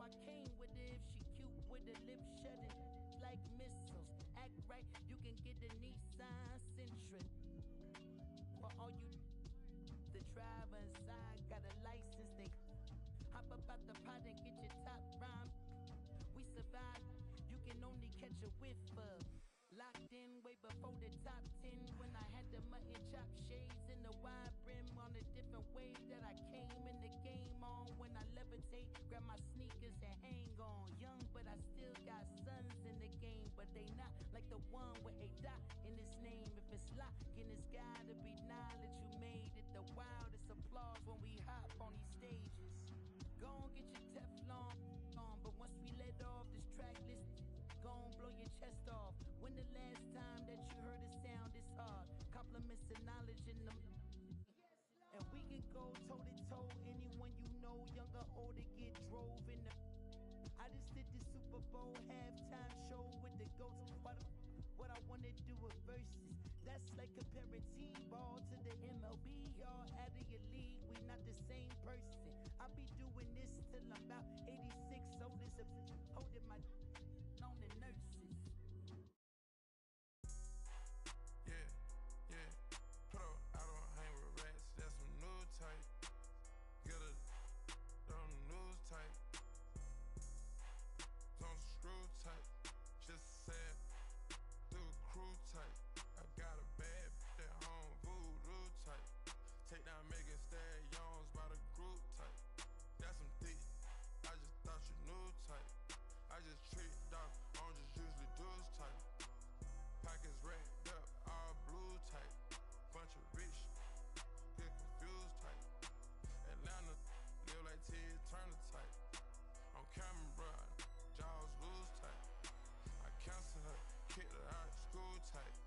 I came with it. If she cute with the lip shutting like missiles. Act right, you can get the Nissan Sentra. For all you, the driver inside got a license. They hop up out the pot and get your top rhyme. We survived, you can only catch a whiff of. Locked in way before the top 10 when I had the mutton chop shades and the wide brim on a different way that I came in the game on. When I levitate, grab my sneakers and hang on. Young, but I still got sons in the game, but they not like the one with a dot in his name. If it's locking, it's gotta be knowledge you made it. The wildest applause when we hop on these stages. Go on, get your Teflon on, but once we let off this track list, go on, blow your chest off. When the last time that you heard a sound this hard? Compliments and knowledge in them. And we can go toe to toe. Anyone you know, young or old, get drove in the. I just did the Super Bowl halftime show with the goats. What I wanna do with verses. That's like comparing T-ball to the MLB. Y'all out of your league, we not the same person. I'll be doing this till I'm about 86. Old as a holding my on the nurses. Put up, I don't hang with rats, that's some new type. Get a on the news type. Don't screw type. Just said, do a crew type. I got a bad at home, voodoo type. Take down Megan Stallions by the group type. That's some deep, I just thought you knew type. I just tricked off, I don't just usually do this type. Pockets racked up, all blue type. Bunch of rich, get confused type. Atlanta, live like Ted Turner type. On camera, jaws loose type. I counsel her, kicked her out of school type.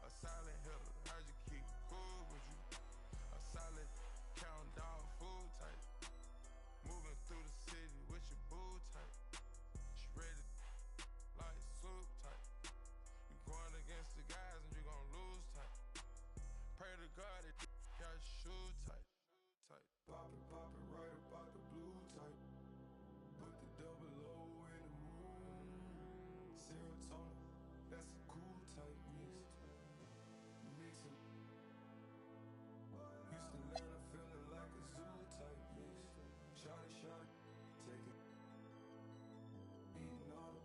A silent hitter, I just keep cool with you. A solid count dog food type. Moving through the city with your boo type. She ready like soup type. You going against the guys and you gon' lose type. Pray to God that got shoe type. Pop it right about the blue type. Put the double O in the room. Serotonin, that's a cool type mix. Mix it. Houston, Atlanta, feeling like a zoo type mix. Shot it, take it. Eating all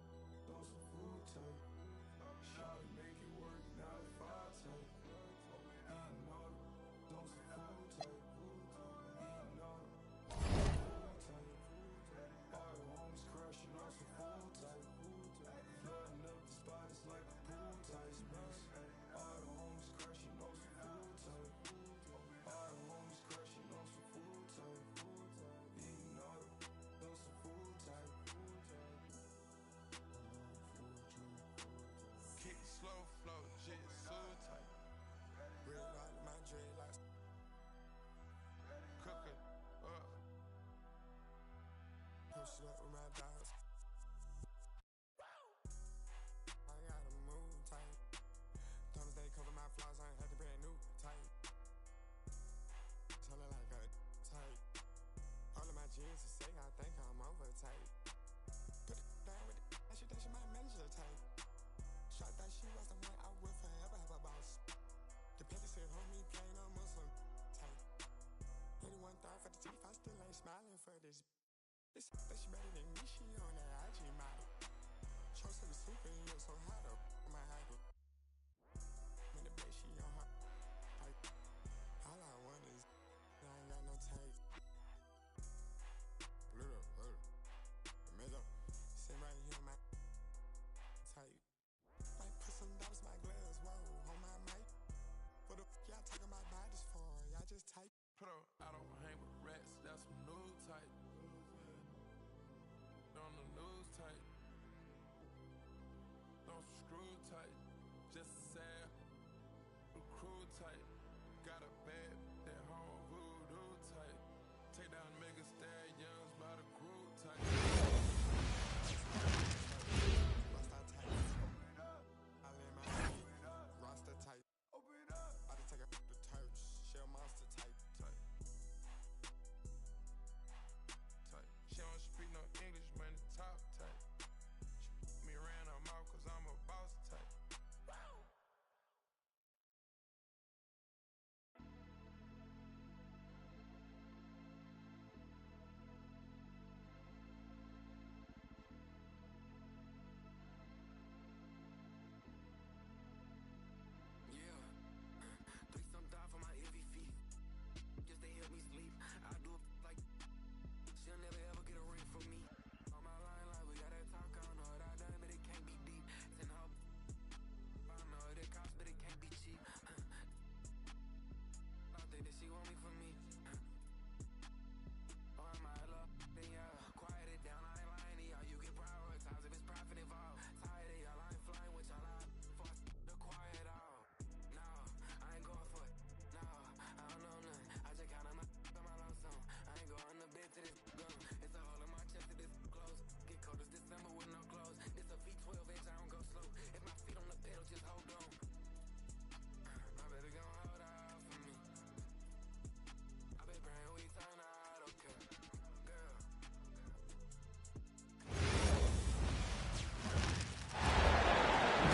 those some food type. Shot it, make it work, now the 5 type. Eating all those some food type. Eating all food type. All the homes crashing on some food type. Flooding up the spot, it's like a pool type mix. All the homes crashing on some food type. All the homes crashing on some food type. Eating all those some food type. Kick slow flow, jitsu type. Red light in my dreadlocks. Cook it up. Push it up with my dogs. I gotta move tight. Thomas they cover my flaws, I ain't had the brand new tight. Tell her like a tight. All of my jeans to say I think I'm over tight. Put it down with it, I should think she my manager type. Shot that she was the one I would forever have a boss. The petty said, homie, plain on Muslim type. 81 thought for the teeth, I still ain't smiling for this. This that she better than me, she on that IG model. Chose to the super in you, so how the my hyper. When the bitch, she on her type. All I want is, I ain't got no type. Little, middle, sit right here, my type. Might put some dollars in my glass, whoa, on my mic. What the f y'all talking about bodies for? Y'all just type. Put up, I don't hang with rats, that's some new type. On the news type. Don't screw type. Just sad, crew type. Got a bad at home, voodoo type. Take down Mega Stallions by the group type. Rasta type. I lay my Rasta type. Open up. I just take a the turch. Shell monster type. She don't speak no English, man.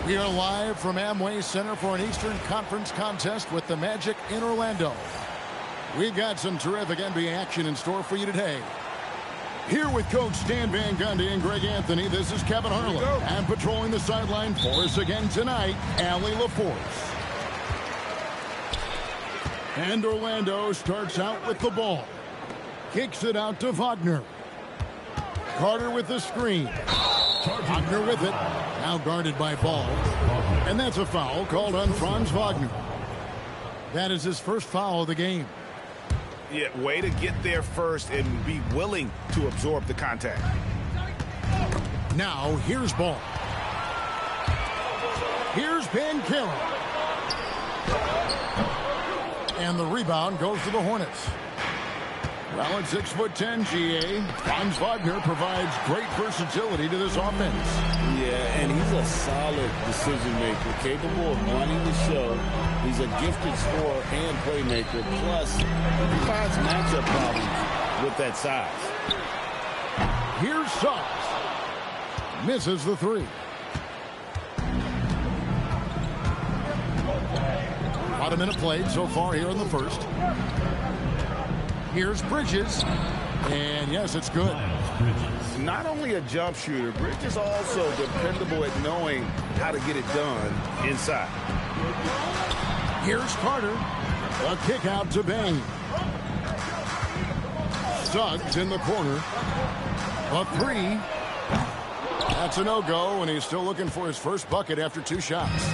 We are live from Amway Center for an Eastern Conference contest with the Magic in Orlando. We've got some terrific NBA action in store for you today. Here with Coach Stan Van Gundy and Greg Anthony, this is Kevin Harlan. And patrolling the sideline for us again tonight, Allie LaForce. And Orlando starts out with the ball. Kicks it out to Wagner. Carter with the screen. Wagner with it. Now guarded by Ball. And that's a foul called on Franz Wagner. That is his first foul of the game. Yeah, way to get there first and be willing to absorb the contact. Now, here's Ball. Here's Banchero. And the rebound goes to the Hornets. Well, at 6'10", GA, Franz Wagner provides great versatility to this offense. Yeah, and he's a solid decision maker, capable of running the show. He's a gifted scorer and playmaker. Plus, he provides matchup problems with that size. Here's Suggs. Misses the three. About a minute played so far here in the first. Here's Bridges, and yes, it's good. Not only a jump shooter, Bridges also dependable at knowing how to get it done inside. Here's Carter, a kick out to Bain. Suggs in the corner, a three. That's a no-go, and he's still looking for his first bucket after 2 shots.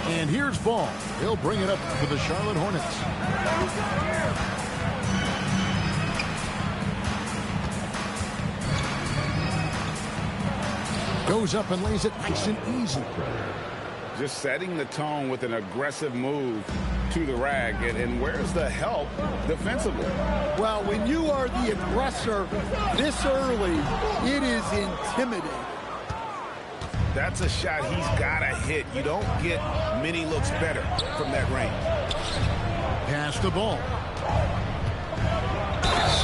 And here's Ball. He'll bring it up for the Charlotte Hornets. Goes up and lays it nice and easy. Just setting the tone with an aggressive move to the rack. And where's the help defensively? Well, when you are the aggressor this early, it is intimidating. That's a shot he's got to hit. You don't get many looks better from that range. Pass the ball.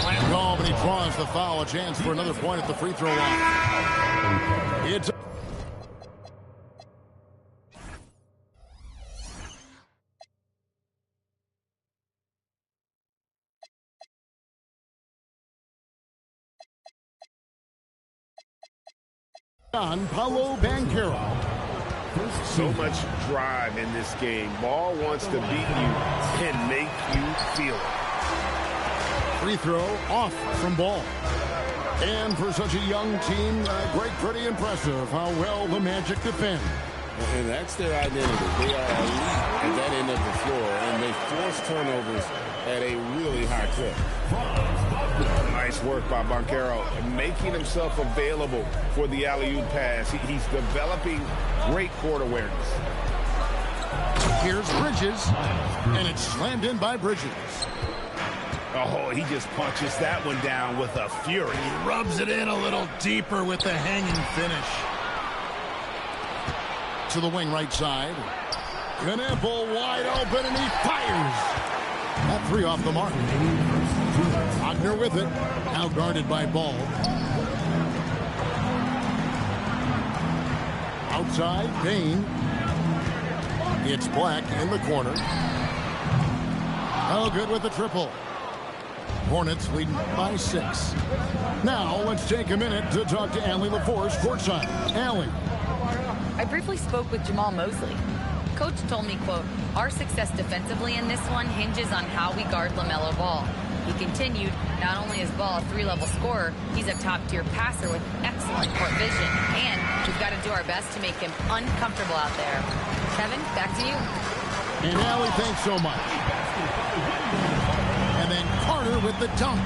Slam ball, but he draws the foul. A chance for another point at the free throw line. It's on Paolo Banchero. So much drive in this game. Ball wants to beat you and make you feel it. Free throw off from Ball. And for such a young team, Greg, pretty impressive how well the Magic defend. And that's their identity. They are elite at that end of the floor, and they force turnovers at a really high clip. Nice work by Banchero, making himself available for the alley-oop pass. He's developing great court awareness. Here's Bridges, and it's slammed in by Bridges. Oh, he just punches that one down with a fury. He rubs it in a little deeper with the hanging finish. To the wing right side. Knappel wide open, and he fires. That three off the mark. Wagner with it. Now guarded by Ball. Outside, Payne. It's Black in the corner. Oh, good with the triple. Hornets leading by 6. Now, let's take a minute to talk to Allie LaForce courtside. Allie. I briefly spoke with Jamal Mosley. Coach told me, quote, "Our success defensively in this one hinges on how we guard LaMelo Ball." He continued, "Not only is Ball a 3-level scorer, he's a top-tier passer with excellent court vision, and we've got to do our best to make him uncomfortable out there." Kevin, back to you. And Allie, thanks so much. And then Carter with the dunk.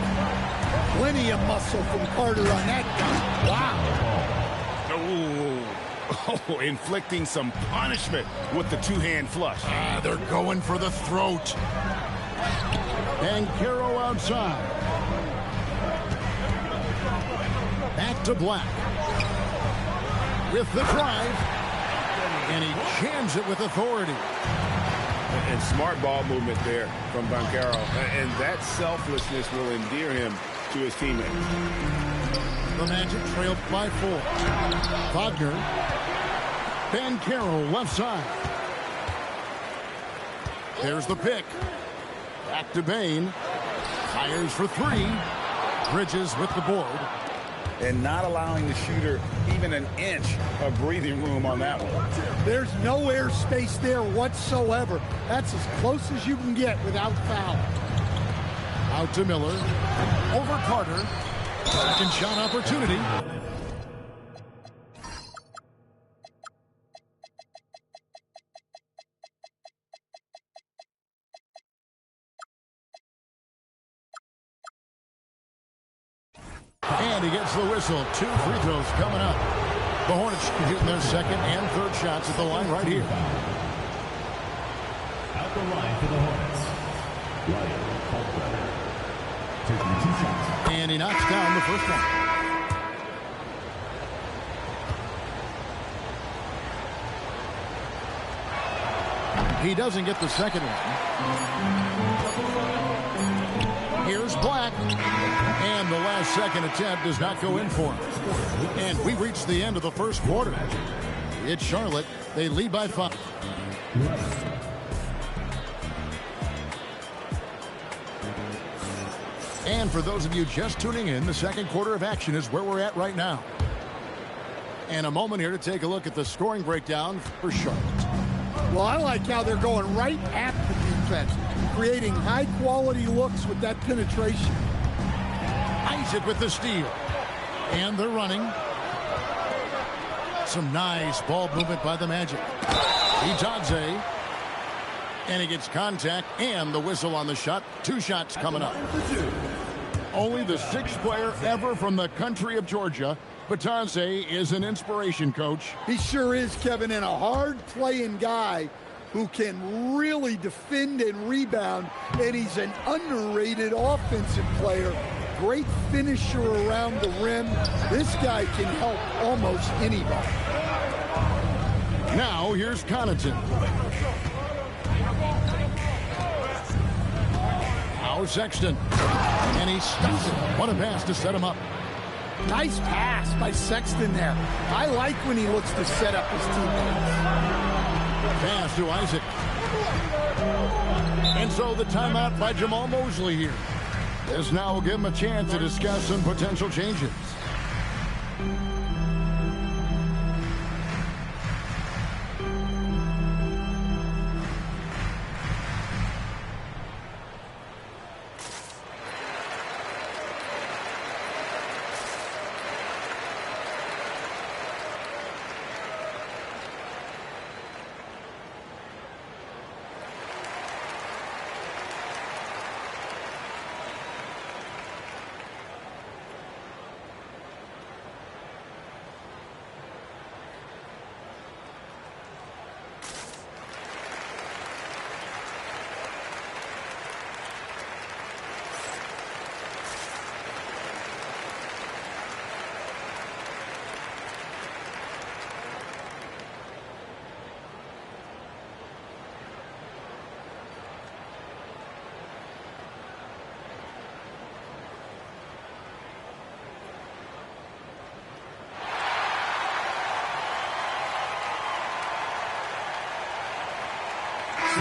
Plenty of muscle from Carter on that dunk. Wow. Oh, inflicting some punishment with the two-hand flush. They're going for the throat. Banchero outside. Back to Black. With the drive. And he jams it with authority. And smart ball movement there from Banchero. And that selflessness will endear him to his teammates. The Magic trail by 4. Wagner. Banchero left side. There's the pick. Back to Bain. Fires for 3. Bridges with the board. And not allowing the shooter even an inch of breathing room on that one. There's no air space there whatsoever. That's as close as you can get without foul. Out to Miller. Over Carter. Second shot opportunity. And he gets the whistle. 2 free throws coming up. The Hornets shooting their second and third shots at the line right here. At the line for the Hornets, Ryan Kalkbrenner. Taking 2 shots. And he knocks down the first one. He doesn't get the second one. Here's Black. And the last second attempt does not go in for him. And we reach the end of the first quarter. It's Charlotte. They lead by 5. And for those of you just tuning in, the second quarter of action is where we're at right now. And a moment here to take a look at the scoring breakdown for Charlotte. Well, I like how they're going right at the defense, creating high-quality looks with that penetration. Isaac with the steal. And they're running. Some nice ball movement by the Magic. Itadze. And he gets contact and the whistle on the shot. 2 shots coming up. Only the 6th player ever from the country of Georgia. Itadze is an inspiration, Coach. He sure is, Kevin, and a hard-playing guy who can really defend and rebound, and he's an underrated offensive player. Great finisher around the rim. This guy can help almost anybody. Now, here's Connaughton. Now Sexton. And he stops it. What a pass to set him up. Nice pass by Sexton there. I like when he looks to set up his teammates. Pass to Isaac. And so the timeout by Jamal Mosley here. This now will give him a chance to discuss some potential changes.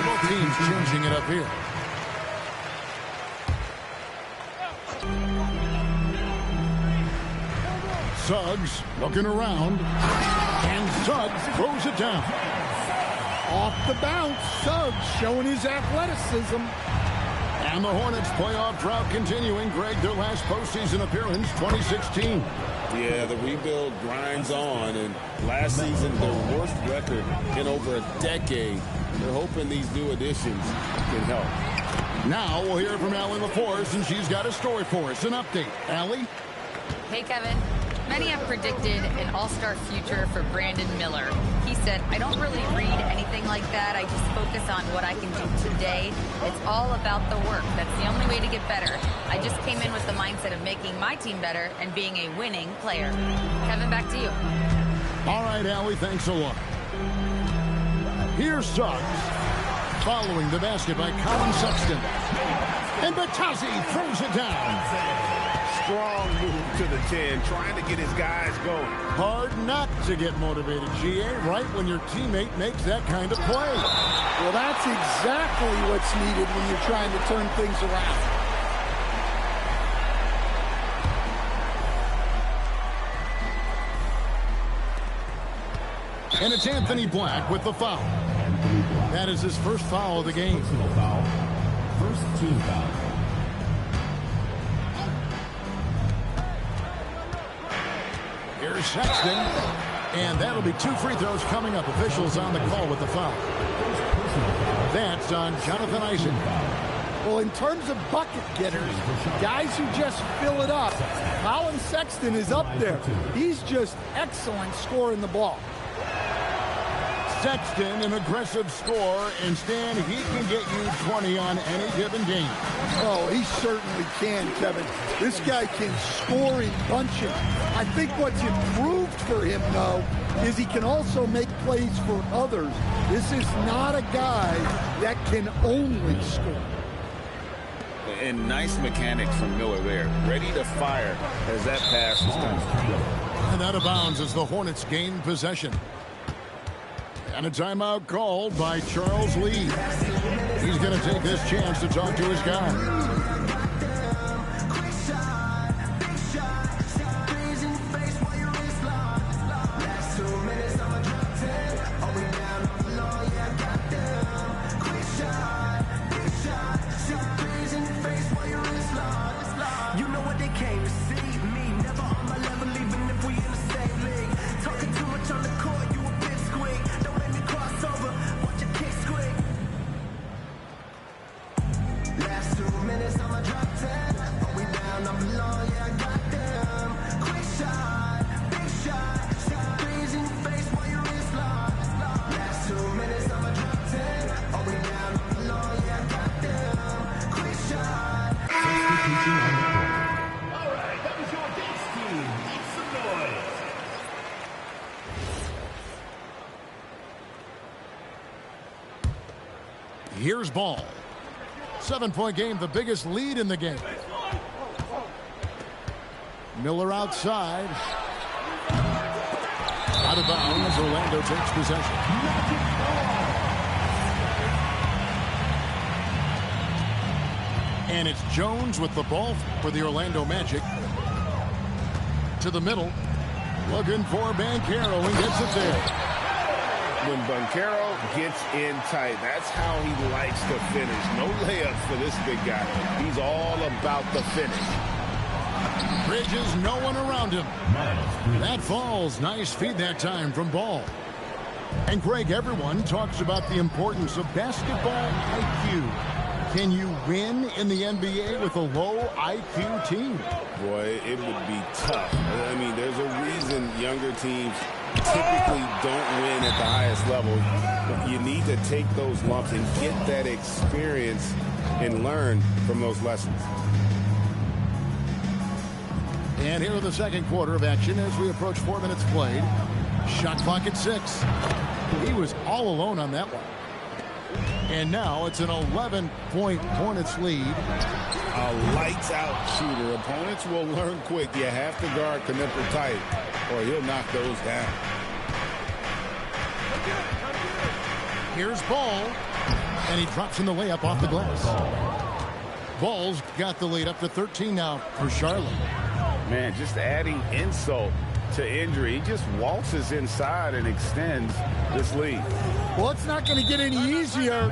Both teams changing it up here. Suggs looking around. And Suggs throws it down. Off the bounce, Suggs showing his athleticism. And the Hornets playoff drought continuing. Greg, their last postseason appearance, 2016. Yeah, the rebuild grinds on, and last season their worst record in over a decade. They're hoping these new additions can help. Now we'll hear from Allie LaForce, and she's got a story for us. An update. Allie? Hey, Kevin. Many have predicted an all-star future for Brandon Miller. He said, I don't really read anything like that. I just focus on what I can do today. It's all about the work. That's the only way to get better. I just came in with the mindset of making my team better and being a winning player. Kevin, back to you. All right, Allie, thanks a lot. Here's Suggs. Following the basket by Colin Sexton. And Batazzi throws it down. Strong move to the 10, trying to get his guys going. Hard not to get motivated, GA, right when your teammate makes that kind of play. Well, that's exactly what's needed when you're trying to turn things around. And it's Anthony Black with the foul. That is his first foul of the game. Personal foul. First team foul. Here's Sexton. And that'll be 2 free throws coming up. Officials on the call with the foul. That's on Jonathan Isaac. Well, in terms of bucket getters, guys who just fill it up, Colin Sexton is up there. He's just excellent scoring the ball. Sexton, an aggressive scorer, and Stan, he can get you 20 on any given game. Oh, he certainly can, Kevin. This guy can score in bunches. I think what's improved for him, though, is he can also make plays for others. This is not a guy that can only score. And nice mechanics from Miller there. Ready to fire as that pass is done. And out of bounds as the Hornets gain possession. And a timeout called by Charles Lee. He's going to take this chance to talk to his guy. Here's Ball. 7-point game, the biggest lead in the game. Miller outside. Out of bounds, Orlando takes possession. And it's Jones with the ball for the Orlando Magic. To the middle. Looking for Banchero and gets it there. When Banchero gets in tight, that's how he likes to finish. No layups for this big guy. He's all about the finish. Bridges, no one around him. That falls. Nice feed that time from Ball. And Greg, everyone talks about the importance of basketball IQ. Can you win in the NBA with a low IQ team? Boy, it would be tough. I mean, there's a reason younger teams typically don't win at the highest level. But you need to take those lumps and get that experience and learn from those lessons. And here in the second quarter of action as we approach 4 minutes played. Shot clock at 6. He was all alone on that one. And now it's an 11-point Hornets lead. A lights-out shooter. Opponents will learn quick. You have to guard Knipper tight, or he'll knock those down. Here's Ball, and he drops in the layup off the glass. Ball's got the lead up to 13 now for Charlotte. Man, just adding insult to injury. He just waltzes inside and extends this lead. Well, it's not going to get any easier.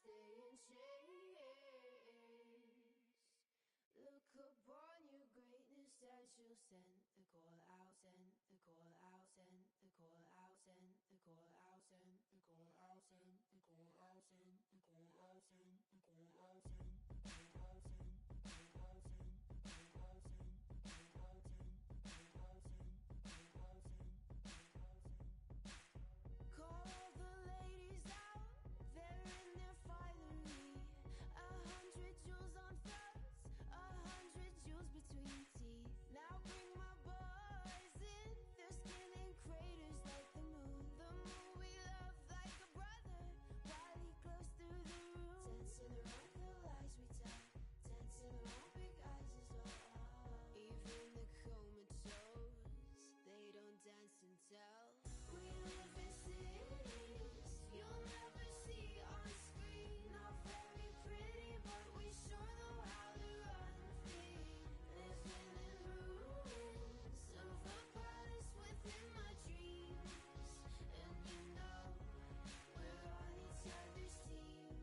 stay in chains. Look upon your greatness as you'll send the call out, send the call out, send the call out, send the call out, send the call out, send the call out, send the call out, send the call out, send the call out, send call the ladies out, they're in their finery. 100 jewels on throats, 100 jewels between teeth. Now bring my boys in, their skin in craters like the moon. The moon we love like a brother, while he glows through the room. Dancing around the lies we tell, dancing around big eyes as well. Even the comatose, they don't dance and tell. We live in cities you'll never see on screen. Not very pretty, but we sure know how to run free. Living in ruins of a palace within my dreams. And you know, we're on each other's team.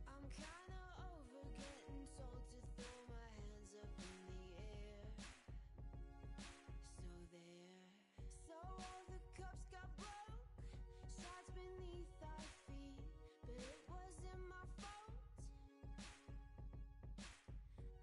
I'm kinda over getting told to throw my hands up in the air. So there. So all the cups got broke, shards beneath our feet, but it wasn't my fault.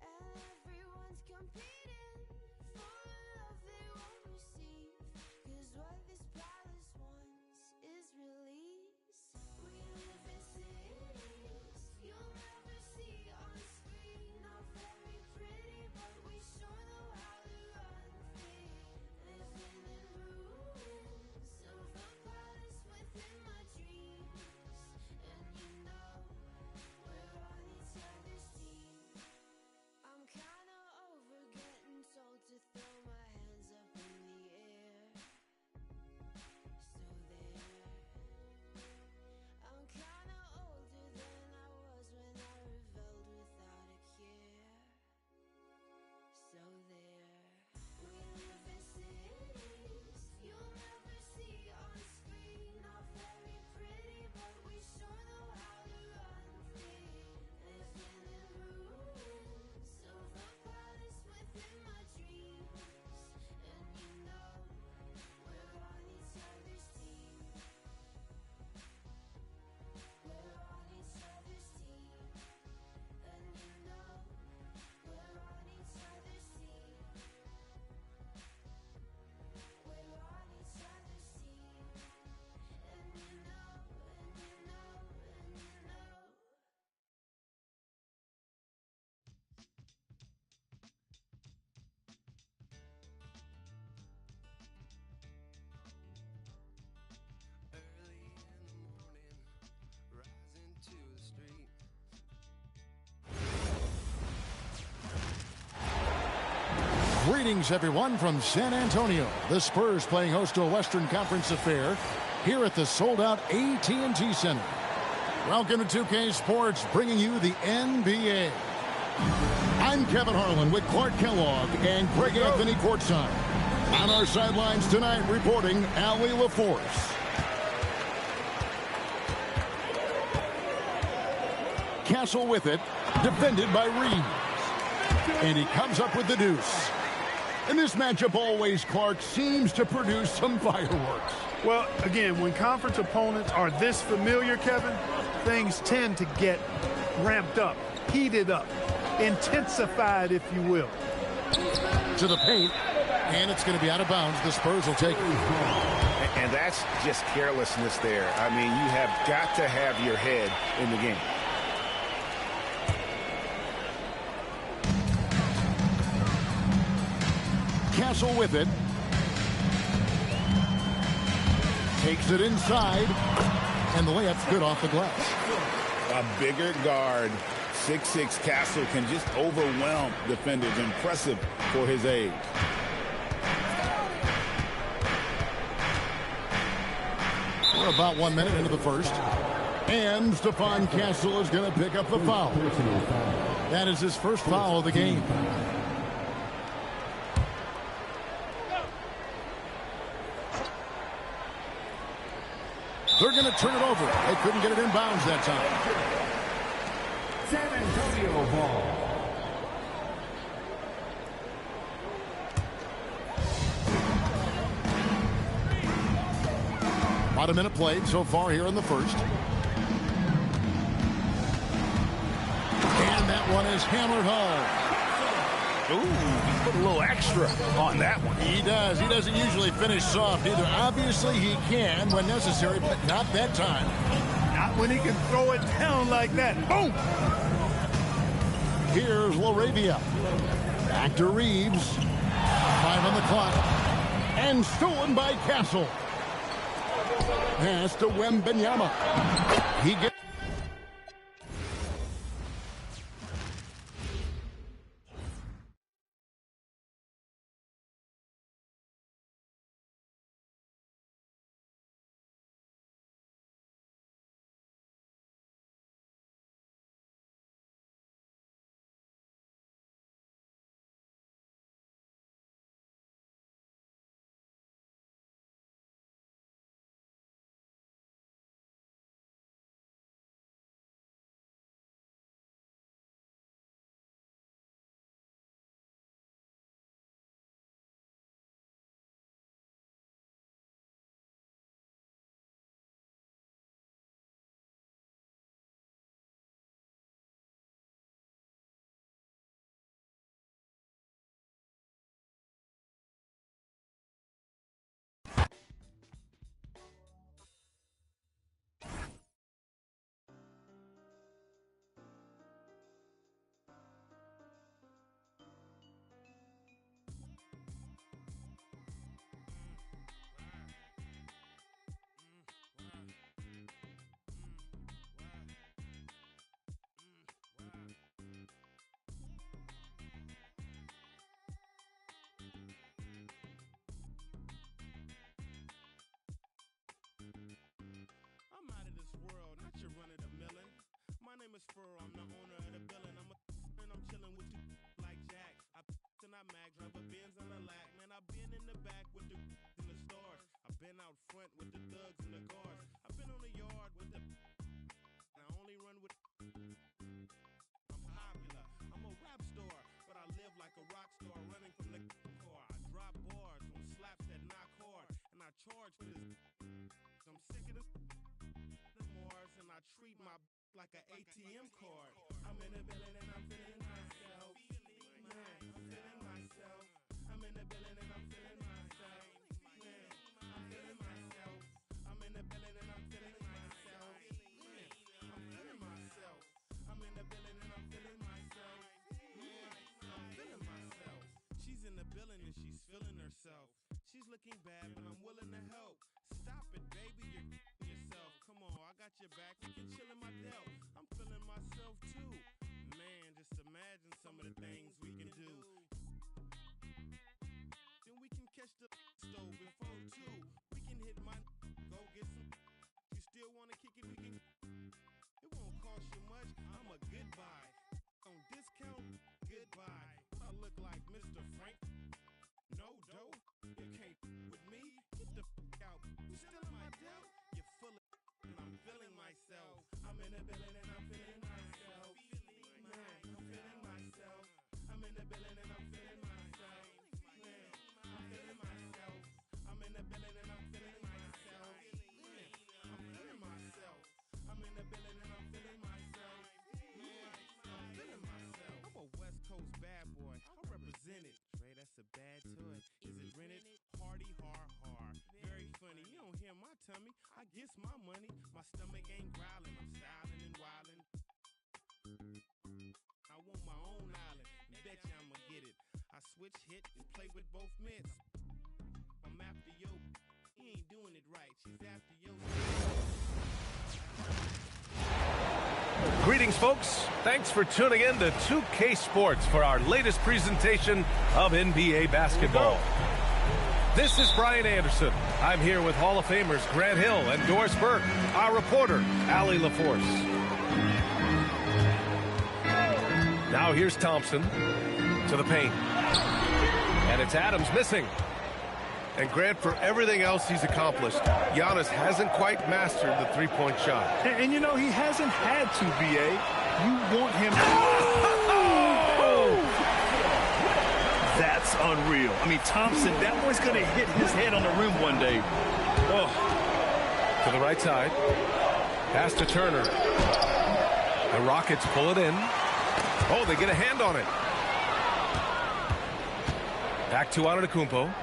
And everyone's competing for a love they won't receive, 'cause what this palace wants is release. We live in cities you'll never see on screen. Not very pretty, but we sure know how to run free. Living in ruins of a palace within my dreams. And you know, we're on each other's team. I'm kinda over getting told to throw my hands up in the air. So there. I'm kinda older than I was when I rebelled without a care. So there. We live in cities you'll never see on screen. Not very pretty, but we sure know how to run free. Living in ruins of a palace within my dreams. And you know, we're on each other's team. We're on each other's team. And you know, we're on each other's team. We're on each other's team. And you know, and you know, and you know. Early in the morning, rising to the street. Greetings, everyone, from San Antonio. The Spurs playing host to a Western Conference affair here at the sold-out AT&T Center. Welcome to 2K Sports, bringing you the NBA. I'm Kevin Harlan with Clark Kellogg and Greg Anthony courtside. On our sidelines tonight, reporting Allie LaForce. Castle with it, defended by Reeves. And he comes up with the deuce. And this matchup always, Clark, seems to produce some fireworks. Well, again, when conference opponents are this familiar, Kevin, things tend to get ramped up, heated up, intensified, if you will. To the paint, and it's going to be out of bounds. The Spurs will take it. And that's just carelessness there. I mean, you have got to have your head in the game. Castle with it. Takes it inside. And the layup's good off the glass. A bigger guard, 6'6" Castle, can just overwhelm defenders. Impressive for his age. We're about 1 minute into the first. And Stephon Castle is going to pick up the foul. That is his first foul of the game. They're going to turn it over. They couldn't get it in bounds that time. San Antonio ball. About a minute played so far here in the first. And that one is hammered home. Ooh, he put a little extra on that one. He does. He doesn't usually finish soft either. Obviously, he can when necessary, but not that time. Not when he can throw it down like that. Boom! Here's Laravia. Back to Reeves. 5 on the clock. And stolen by Castle. Pass to Wembenyama. He gets... I'm out of this world, not your run-of-the-millin'. My name is Furrow, I'm the owner of the billin'. And I'm chillin' with two like Jack. I and I mag, drive a Benz on the lack. Man, I've been in the back with the in the stores. I've been out front with the thugs and the guards. I've been on the yard with the I only run with I'm popular, I'm a rap star, but I live like a rock star running from the car. I drop bars on slaps that knock hard, and I charge for this. I'm sick of the Mars, and I treat my like an ATM card. I'm in the building and I'm feeling myself. Man, I'm feeling myself. I'm in the building and I'm feeling myself. Man, I'm feeling myself. I'm in the building and I'm feeling myself. Man, I'm feeling myself. I'm in the building and I'm feeling myself. Man, I'm feeling myself. She's in the building and she's feeling herself. She's looking bad, but I'm willing to help. Stop it, baby, you're yourself. Come on, I got your back. We can chill in my Dell. I'm feeling myself too. Man, just imagine some of the things we can do. Then we can catch the stove before 2. We can hit my go get some. You still wanna kick it? We can. It won't cost you much. I'm a goodbye. On discount, goodbye. I look like Mr. Frank. No dough. You can't with me. Get the out. You still in my Dell? You're full of and I'm feeling myself. I'm in the building and I'm feeling myself. Man, I'm feeling myself. I'm in the building and I'm feeling myself. Man, I'm feeling myself. I'm in the building and I'm feeling myself. Man, I'm feeling myself. I'm in the building and I'm feeling myself. Man, I'm feeling myself. I'm a West Coast bad boy. I represent it. Trey, that's a bad toy. Is it rented? Hardy, har. Very funny. You don't hear my tummy. I guess my money. My stomach ain't growling. I'm styling and wildin'. I want my own island. Bet you I'ma get it. I switch hit and play with both mitts. I'm after yo. He ain't doing it right. She's after yo. Greetings, folks. Thanks for tuning in to 2K Sports for our latest presentation of NBA basketball. This is Brian Anderson. I'm here with Hall of Famers Grant Hill and Doris Burke, our reporter, Allie LaForce. Now here's Thompson to the paint. And it's Adams missing. And Grant, for everything else he's accomplished, Giannis hasn't quite mastered the three-point shot. And you know, he hasn't had to, B.A. You want him. That's unreal. I mean, Thompson, that boy's going to hit his head on the rim one day. Oh. To the right side. Pass to Turner. The Rockets pull it in. Oh, they get a hand on it. Back to Antetokounmpo.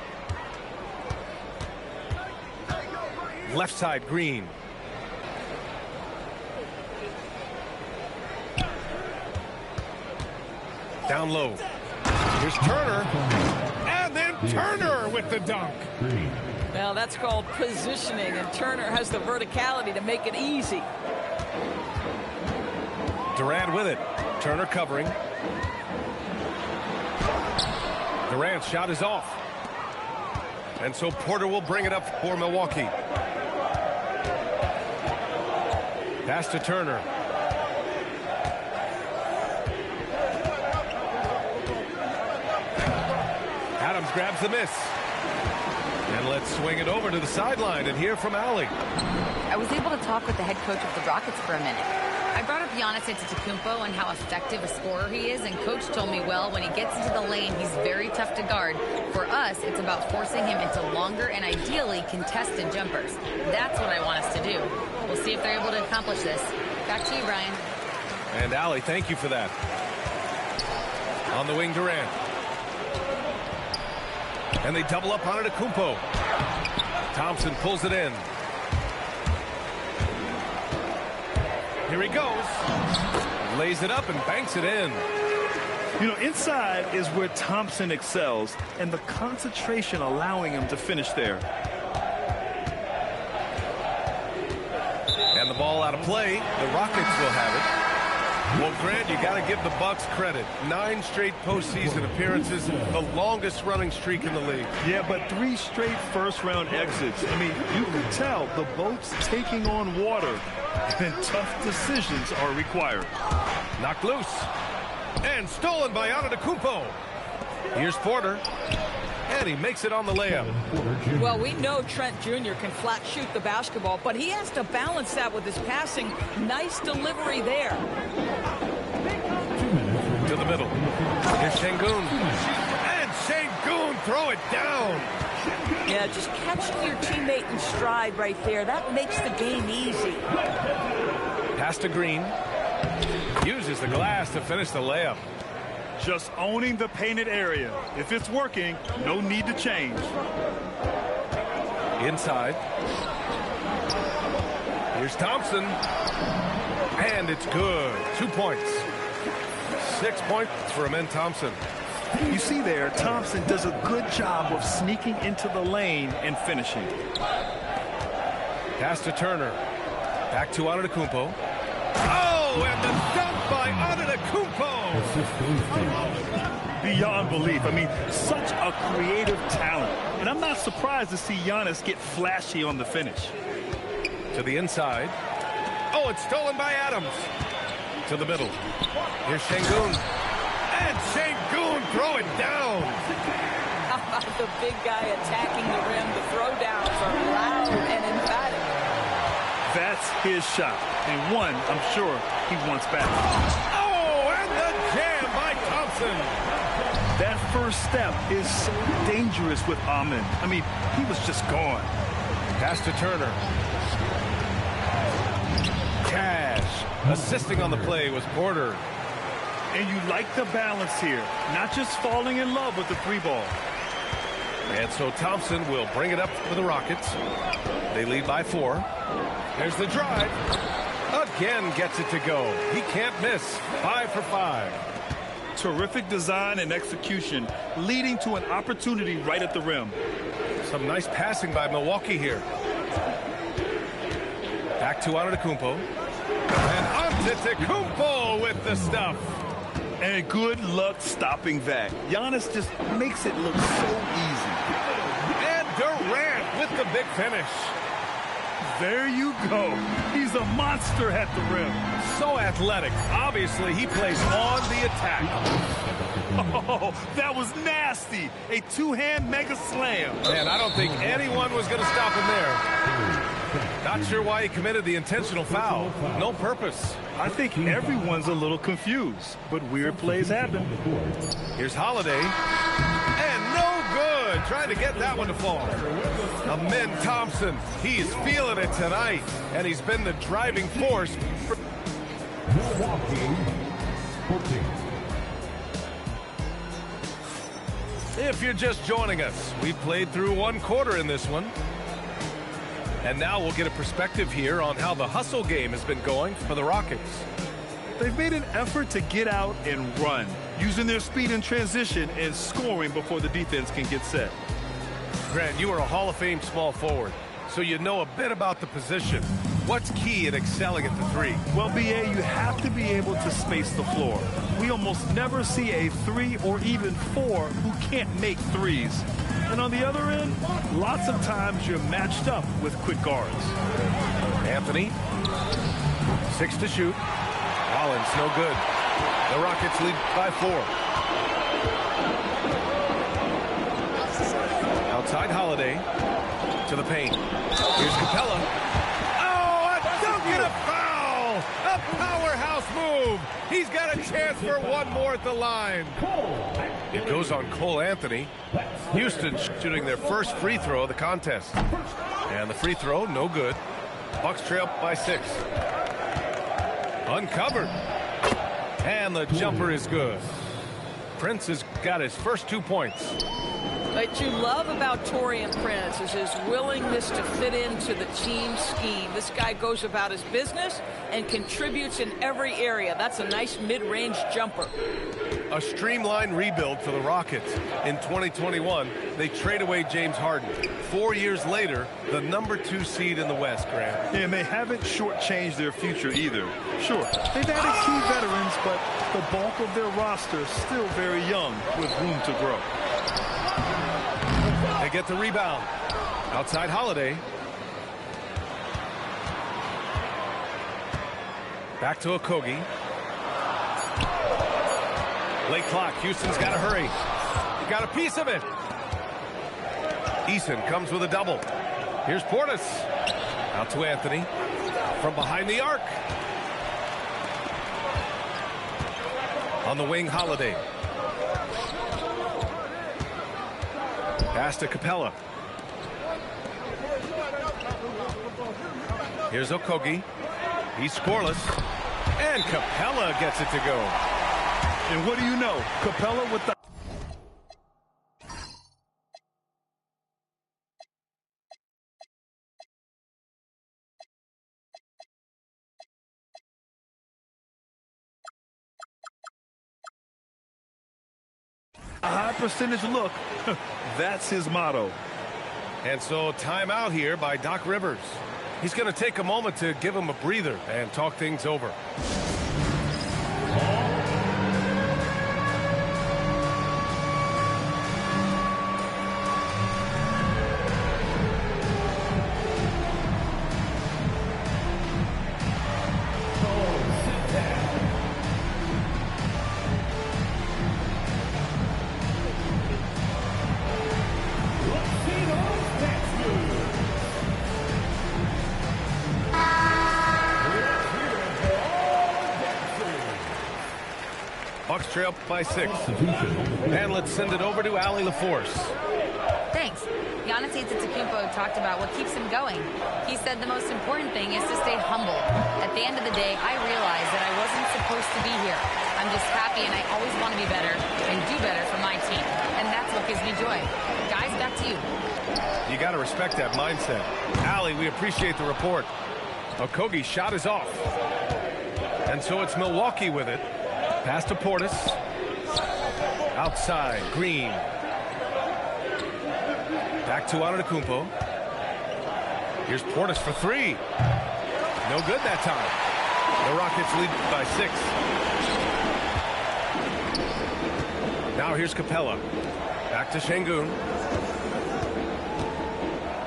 Left side, Green. Down low. Here's Turner. And then Turner with the dunk. Well, that's called positioning, and Turner has the verticality to make it easy. Durant with it. Turner covering. Durant's shot is off. And so Porter will bring it up for Milwaukee. Pass to Turner. Adams grabs the miss. And let's swing it over to the sideline and hear from Allie. I was able to talk with the head coach of the Rockets for a minute. I brought up Giannis Antetokounmpo and how effective a scorer he is, and coach told me, well, when he gets into the lane, he's very tough to guard. For us, it's about forcing him into longer and ideally contested jumpers. That's what I want us to do. We'll see if they're able to accomplish this. Back to you, Brian. And Allie, thank you for that. On the wing, Durant. And they double up on Antetokounmpo. Thompson pulls it in. Here he goes. Lays it up and banks it in. You know, inside is where Thompson excels, and the concentration allowing him to finish there. And the ball out of play. The Rockets will have it. Well, Grant, you got to give the Bucks credit. 9 straight postseason appearances, the longest running streak in the league. Yeah, but 3 straight first-round exits. I mean, you could tell the boat's taking on water, and tough decisions are required. Knocked loose. And stolen by Antetokounmpo. Here's Porter. And he makes it on the layup. Well, we know Trent Jr. can flat shoot the basketball, but he has to balance that with his passing. Nice delivery there. To the middle. Here's Şengün. And Şengün throw it down. Yeah, just catching your teammate in stride right there. That makes the game easy. Pass to Green. Uses the glass to finish the layup. Just owning the painted area. If it's working, no need to change. Inside. Here's Thompson. And it's good. 2 points. 6 points for Amen Thompson. You see there, Thompson does a good job of sneaking into the lane and finishing. Pass to Turner. Back to Antetokounmpo. Oh, and the dunk by Antetokounmpo. Beyond belief. I mean, such a creative talent. And I'm not surprised to see Giannis get flashy on the finish. To the inside. Oh, it's stolen by Adams. To the middle. Here's Şengün. And Şengün throw it down. How about the big guy attacking the rim? The throwdowns are loud and emphatic. That's his shot. And one, I'm sure, he wants back. Oh, and the jam by Thompson. That first step is so dangerous with Amen. I mean, he was just gone. Pass to Turner. Cash. Assisting on the play was Porter. And you like the balance here. Not just falling in love with the 3-ball. And so Thompson will bring it up for the Rockets. They lead by 4. There's the drive. Again gets it to go. He can't miss. 5 for 5. Terrific design and execution, leading to an opportunity right at the rim. Some nice passing by Milwaukee here. Back to Antetokounmpo. And Antetokounmpo with the stuff. And good luck stopping that. Giannis just makes it look so easy. And Durant with the big finish. There you go. He's a monster at the rim. So athletic. Obviously, he plays on the attack. Oh, that was nasty. A 2-hand mega slam. And I don't think anyone was going to stop him there. Not sure why he committed the intentional foul. No purpose. I think everyone's a little confused, but weird plays happen. Here's Holiday. And no good. Trying to get that one to fall. Amin Thompson. He's feeling it tonight. And he's been the driving force. Milwaukee 14. If you're just joining us, we played through one quarter in this one. And now we'll get a perspective here on how the hustle game has been going for the Rockets. They've made an effort to get out and run, using their speed in transition and scoring before the defense can get set. Grant, you are a Hall of Fame small forward, so you know a bit about the position. What's key in excelling at the three? Well, BA, you have to be able to space the floor. We almost never see a 3 or even 4 who can't make threes. And on the other end, lots of times you're matched up with quick guards. Anthony, 6 to shoot. Rollins, no good. The Rockets lead by 4. Outside Holiday to the paint. Here's Capella. Oh, a dunk and a foul! A powerhouse move. He's got a chance for one more at the line. It goes on Cole Anthony. Houston shooting their first free throw of the contest. And the free throw, no good. Bucks trail by 6. Uncovered. And the jumper is good. Prince has got his first 2 points. What you love about Taurean Prince is his willingness to fit into the team scheme. This guy goes about his business and contributes in every area. That's a nice mid-range jumper. A streamlined rebuild for the Rockets. In 2021, they trade away James Harden. 4 years later, the #2 seed in the West, Grant. And they haven't shortchanged their future either. Sure, they've added key veterans, but the bulk of their roster is still very young with room to grow. They get the rebound. Outside Holiday. Back to Okogie. Late clock. Houston's got to hurry. Got a piece of it. Eason comes with a double. Here's Portis. Out to Anthony. From behind the arc. On the wing, Holiday. Pass to Capella. Here's Okogie. He's scoreless. And Capella gets it to go. And what do you know? Capella with the... a high percentage look. That's his motto. And so timeout here by Doc Rivers. He's going to take a moment to give him a breather and talk things over. Bucks trail by 6. And let's send it over to Allie LaForce. Thanks. Giannis Antetokounmpo talked about what keeps him going. He said the most important thing is to stay humble. At the end of the day, I realized that I wasn't supposed to be here. I'm just happy, and I always want to be better and do better for my team. And that's what gives me joy. Guys, back to you. You got to respect that mindset. Allie, we appreciate the report. Okogie's shot is off. And so it's Milwaukee with it. Pass to Portis. Outside, Green. Back to Antetokounmpo. Here's Portis for 3. No good that time. The Rockets lead by 6. Now here's Capella. Back to Şengün.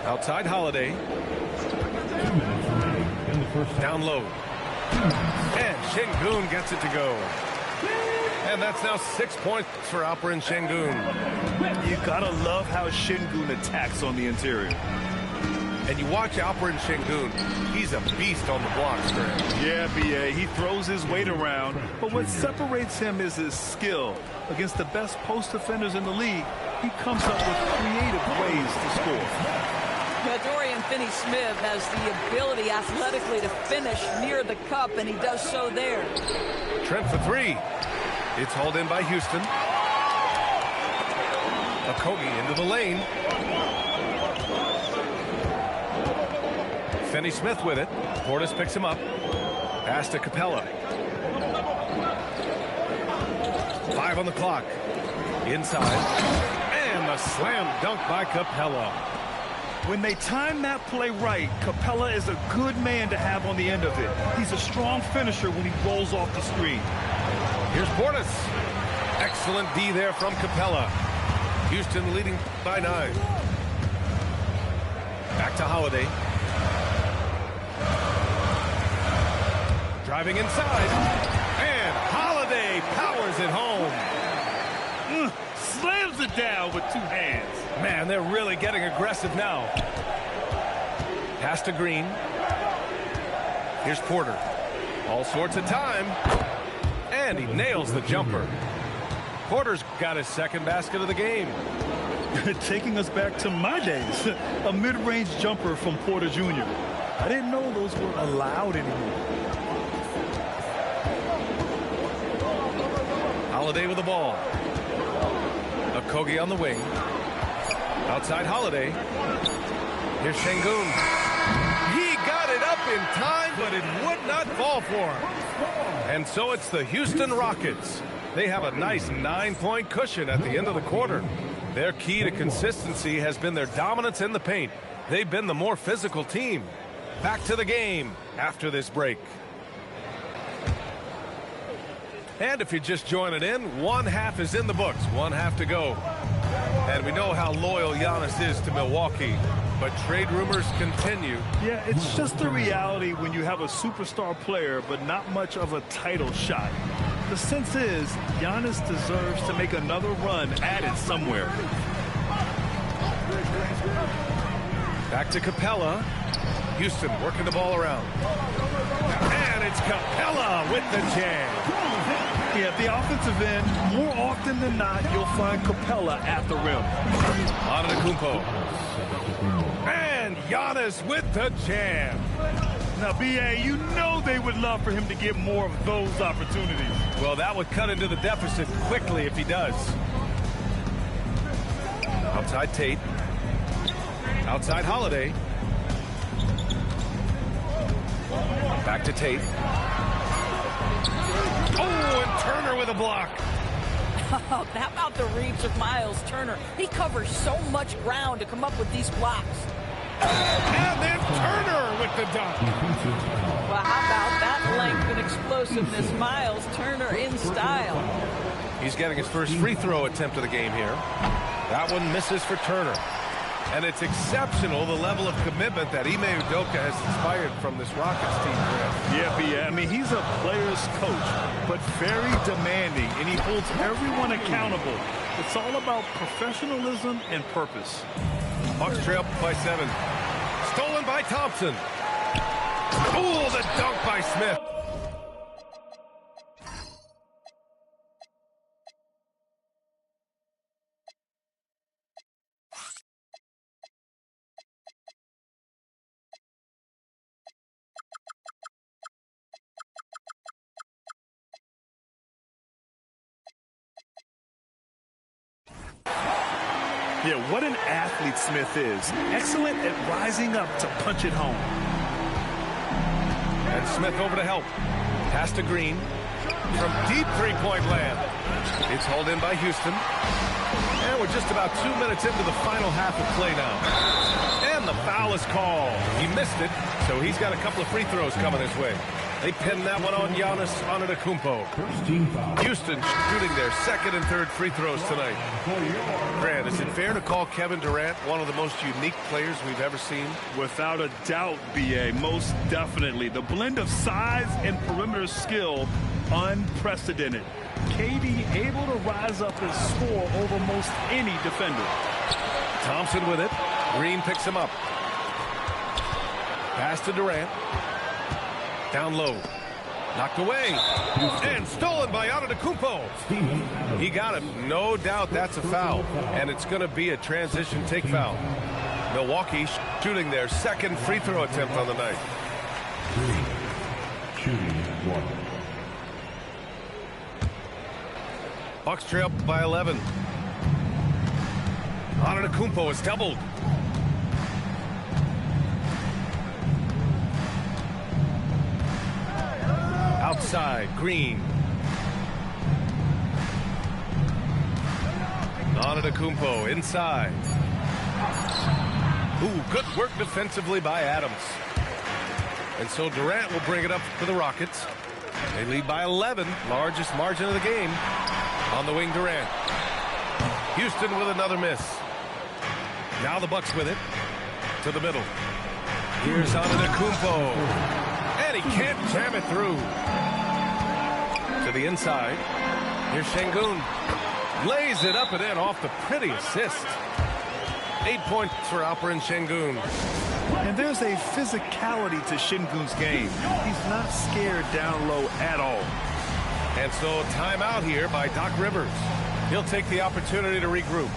Outside Holiday. Down low. And Şengün gets it to go. And that's now 6 points for Alperen Şengün. You gotta love how Şengün attacks on the interior. And you watch Alperen Şengün, he's a beast on the blocks, Grant. Yeah, B.A., he throws his weight around, but what separates him is his skill. Against the best post defenders in the league, he comes up with creative ways to score. Dorian Finney-Smith has the ability athletically to finish near the cup, and he does so there. Trent for three. It's hauled in by Houston. Okogie into the lane. Finney-Smith with it. Portis picks him up. Pass to Capella. 5 on the clock. Inside. And the slam dunk by Capella. When they time that play right, Capella is a good man to have on the end of it. He's a strong finisher when he rolls off the screen. Here's Portis. Excellent D there from Capella. Houston leading by 9. Back to Holiday. Driving inside. And Holiday powers it home. Slams it down with 2 hands. Man, they're really getting aggressive now. Pass to Green. Here's Porter. All sorts of time. And he nails the jumper. Porter's got his second basket of the game. Taking us back to my days. A mid-range jumper from Porter Jr. I didn't know those were allowed anymore. Holiday with the ball. Okogie on the wing. Outside Holiday. Here's Şengün. He got it up in time, but it would not fall for him. And so it's the Houston Rockets. They have a nice 9-point cushion at the end of the quarter. Their key to consistency has been their dominance in the paint. They've been the more physical team. Back to the game after this break. And if you're just joining in, 1 half is in the books, 1 half to go. And we know how loyal Giannis is to Milwaukee, but trade rumors continue. Yeah, it's just the reality when you have a superstar player, but not much of a title shot. The sense is Giannis deserves to make another run at it somewhere. Back to Capella. Houston working the ball around. And it's Capella with the jam. Yeah, at the offensive end, more often than not, you'll find Capella at the rim. Antetokounmpo. And Giannis with the jam. Now, B.A., you know they would love for him to get more of those opportunities. Well, that would cut into the deficit quickly if he does. Outside Tate. Outside Holiday. Back to Tate. Oh, and Turner with a block. How about the reach of Miles Turner? He covers so much ground to come up with these blocks. And then Turner with the dunk. Well, how about that length and explosiveness? Miles Turner in style. He's getting his first free throw attempt of the game here. That one misses for Turner. And it's exceptional, the level of commitment that Ime Udoka has inspired from this Rockets team. Yeah, I mean, he's a player's coach, but very demanding, and he holds everyone accountable. It's all about professionalism and purpose. Bucks trail by 7. Stolen by Thompson. Oh, the dunk by Smith. Yeah, what an athlete Smith is. Excellent at rising up to punch it home. And Smith over to help. Pass to Green. From deep three-point land. It's hauled in by Houston. And we're just about 2 minutes into the final half of play now. And the foul is called. He missed it, so he's got a couple of free throws coming his way. They pinned that one on Giannis Antetokounmpo. Houston shooting their second and third free throws tonight. Grant, is it fair to call Kevin Durant one of the most unique players we've ever seen? Without a doubt, B.A., most definitely. The blend of size and perimeter skill, unprecedented. KD able to rise up and score over most any defender. Thompson with it. Green picks him up. Pass to Durant. Down low. Knocked away. And stolen by Antetokounmpo. He got it. No doubt that's a foul. And it's going to be a transition take foul. Milwaukee shooting their second free throw attempt on the night. Shooting 1. Bucks trail by 11. Antetokounmpo is doubled. Outside, Green. Antetokounmpo inside. Ooh, good work defensively by Adams. And so Durant will bring it up for the Rockets. They lead by 11, largest margin of the game. On the wing, Durant. Houston with another miss. Now the Bucks with it. To the middle. Here's Antetokounmpo. And he can't jam it through. To the inside. Here's Şengün. Lays it up and in off the pretty assist. 8 points for Alperen Şengün. And there's a physicality to Şengün's game. He's not scared down low at all. And so timeout here by Doc Rivers. He'll take the opportunity to regroup.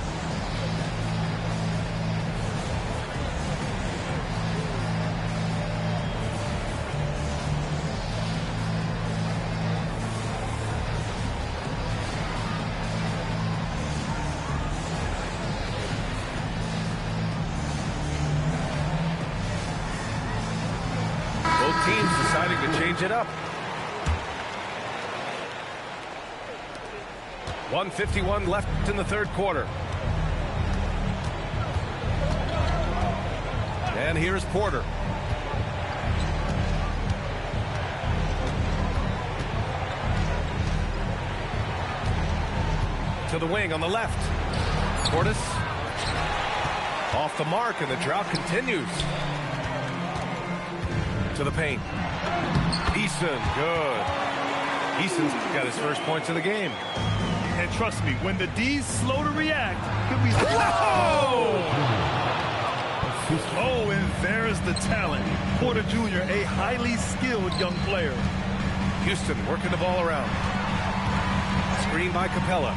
Both teams deciding to change it up. 1:51 left in the third quarter. And here's Porter. To the wing on the left. Portis off the mark, and the drought continues. To the paint. Eason, good. Eason's got his first points of the game. And trust me, when the D's slow to react, he'll be... Oh, and there's the talent. Porter Jr., a highly skilled young player. Houston working the ball around. Screen by Capella.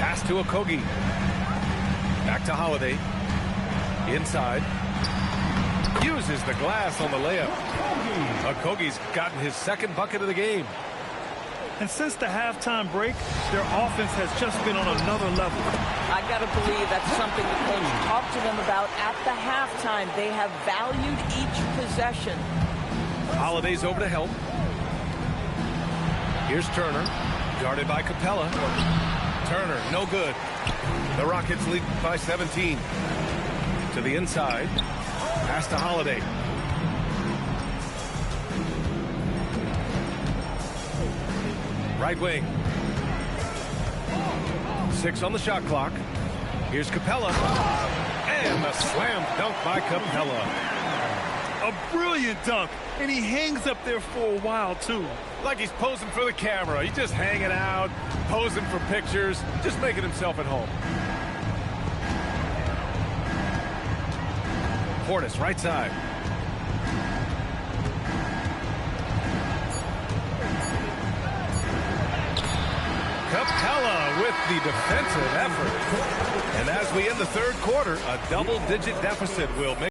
Pass to Okogie. Back to Holiday. Inside. Uses the glass on the layup. Okogie's gotten his second bucket of the game. And since the halftime break, their offense has just been on another level. I got to believe that's something the coach talked to them about at the halftime. They have valued each possession. Holiday's over to help. Here's Turner, guarded by Capella. Turner, no good. The Rockets lead by 17. To the inside. Pass to Holiday. Right wing. 6 on the shot clock. Here's Capella. And the slam dunk by Capella. A brilliant dunk. And he hangs up there for a while, too. Like he's posing for the camera. He's just hanging out, posing for pictures, just making himself at home. Portis, right side. Capella with the defensive effort. And as we end the third quarter, a double-digit deficit will make